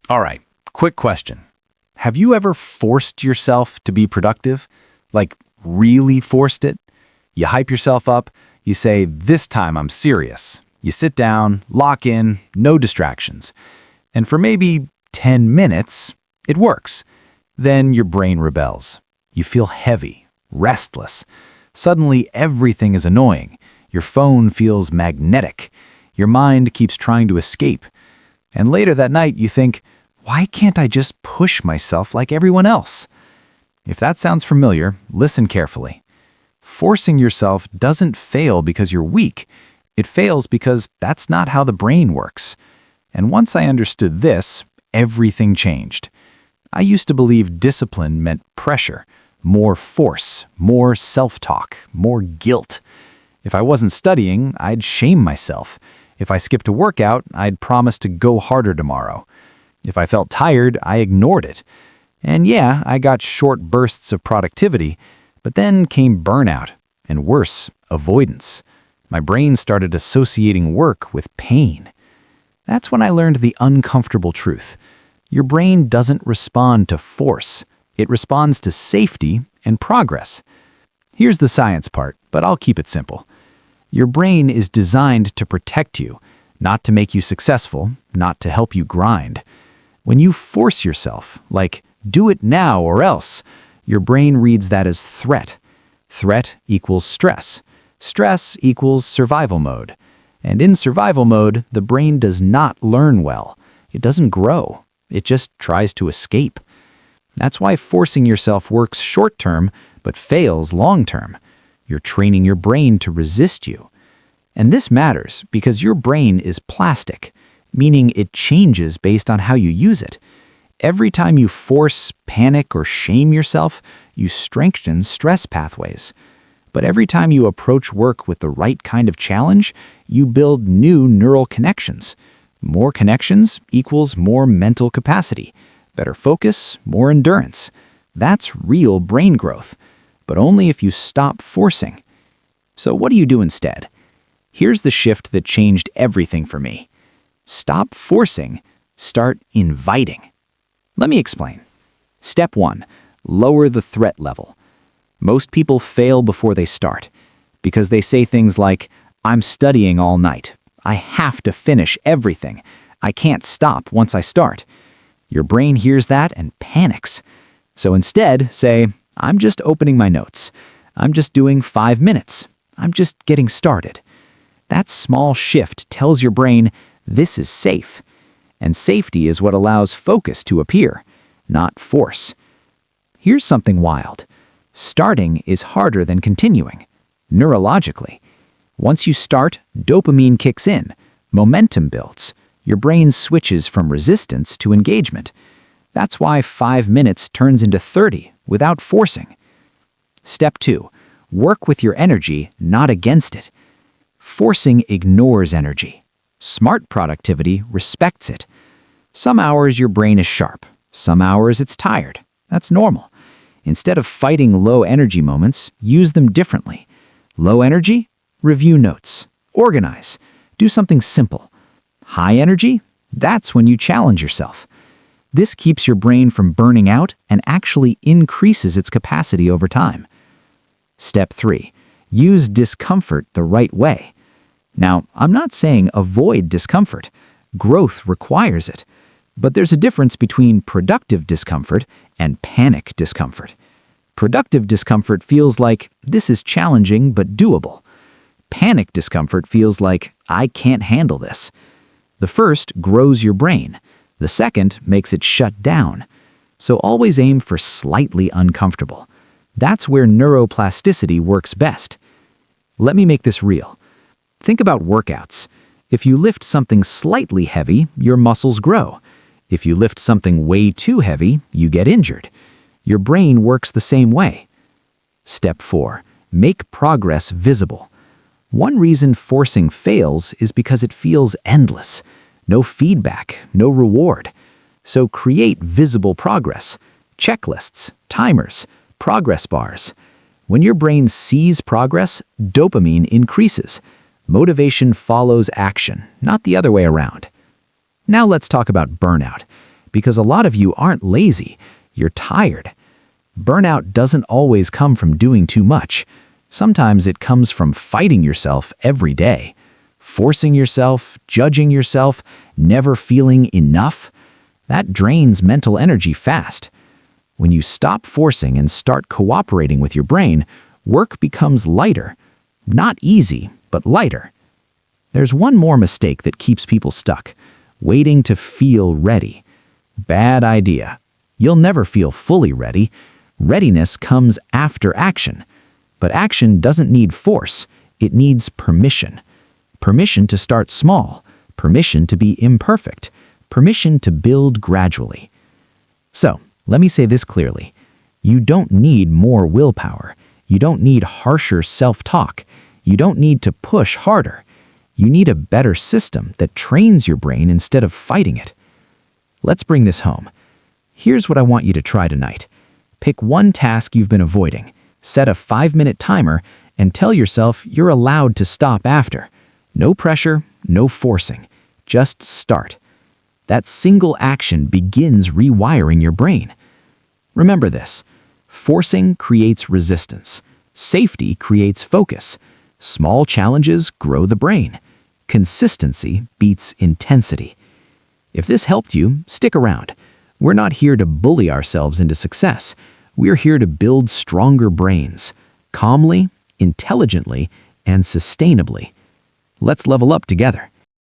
All right, quick question. Have you ever forced yourself to be productive? Like, really forced it? You hype yourself up, you say, "This time I'm serious." You sit down, lock in, no distractions. And for maybe 10 minutes, it works. Then your brain rebels. You feel heavy, restless. Suddenly, everything is annoying. Your phone feels magnetic. Your mind keeps trying to escape. And later that night, you think, why can't I just push myself like everyone else? If that sounds familiar, listen carefully. Forcing yourself doesn't fail because you're weak. It fails because that's not how the brain works. And once I understood this, everything changed. I used to believe discipline meant pressure, more force, more self-talk, more guilt. If I wasn't studying, I'd shame myself. If I skipped a workout, I'd promise to go harder tomorrow. If I felt tired, I ignored it. And yeah, I got short bursts of productivity, but then came burnout, and worse, avoidance. My brain started associating work with pain. That's when I learned the uncomfortable truth. Your brain doesn't respond to force. It responds to safety and progress. Here's the science part, but I'll keep it simple. Your brain is designed to protect you, not to make you successful, not to help you grind. When you force yourself, like, do it now or else, your brain reads that as threat. Threat equals stress. Stress equals survival mode. And in survival mode, the brain does not learn well. It doesn't grow. It just tries to escape. That's why forcing yourself works short-term, but fails long-term. You're training your brain to resist you. And this matters because your brain is plastic, meaning it changes based on how you use it. Every time you force, panic, or shame yourself, you strengthen stress pathways. But every time you approach work with the right kind of challenge, you build new neural connections. More connections equals more mental capacity. Better focus, more endurance. That's real brain growth, but only if you stop forcing. So what do you do instead? Here's the shift that changed everything for me. Stop forcing, start inviting. Let me explain. Step 1, lower the threat level. Most people fail before they start because they say things like, "I'm studying all night. I have to finish everything. I can't stop once I start." Your brain hears that and panics. So instead, say, "I'm just opening my notes. I'm just doing 5 minutes. I'm just getting started." That small shift tells your brain, this is safe. And safety is what allows focus to appear, not force. Here's something wild. Starting is harder than continuing, neurologically. Once you start, dopamine kicks in, momentum builds. Your brain switches from resistance to engagement. That's why 5 minutes turns into 30 without forcing. Step 2, work with your energy, not against it. Forcing ignores energy. Smart productivity respects it. Some hours your brain is sharp. Some hours it's tired. That's normal. Instead of fighting low energy moments, use them differently. Low energy? Review notes. Organize. Do something simple. High energy? That's when you challenge yourself. This keeps your brain from burning out and actually increases its capacity over time. Step 3. Use discomfort the right way. Now, I'm not saying avoid discomfort. Growth requires it. But there's a difference between productive discomfort and panic discomfort. Productive discomfort feels like this is challenging but doable. Panic discomfort feels like I can't handle this. The first grows your brain. The second makes it shut down. So always aim for slightly uncomfortable. That's where neuroplasticity works best. Let me make this real. Think about workouts. If you lift something slightly heavy, your muscles grow. If you lift something way too heavy, you get injured. Your brain works the same way. Step 4. Make progress visible. One reason forcing fails is because it feels endless. No feedback, no reward. So create visible progress. Checklists, timers, progress bars. When your brain sees progress, dopamine increases. Motivation follows action, not the other way around. Now let's talk about burnout, because a lot of you aren't lazy, you're tired. Burnout doesn't always come from doing too much. Sometimes it comes from fighting yourself every day. Forcing yourself, judging yourself, never feeling enough. That drains mental energy fast. When you stop forcing and start cooperating with your brain, work becomes lighter. Not easy, but lighter. There's one more mistake that keeps people stuck: waiting to feel ready. Bad idea. You'll never feel fully ready. Readiness comes after action. But action doesn't need force, it needs permission. Permission to start small, permission to be imperfect, permission to build gradually. So, let me say this clearly. You don't need more willpower. You don't need harsher self-talk. You don't need to push harder. You need a better system that trains your brain instead of fighting it. Let's bring this home. Here's what I want you to try tonight. Pick one task you've been avoiding, set a 5-minute timer, and tell yourself you're allowed to stop after. No pressure, no forcing. Just start. That single action begins rewiring your brain. Remember this: forcing creates resistance. Safety creates focus. Small challenges grow the brain. Consistency beats intensity. If this helped you, stick around. We're not here to bully ourselves into success. We're here to build stronger brains, calmly, intelligently, and sustainably. Let's level up together.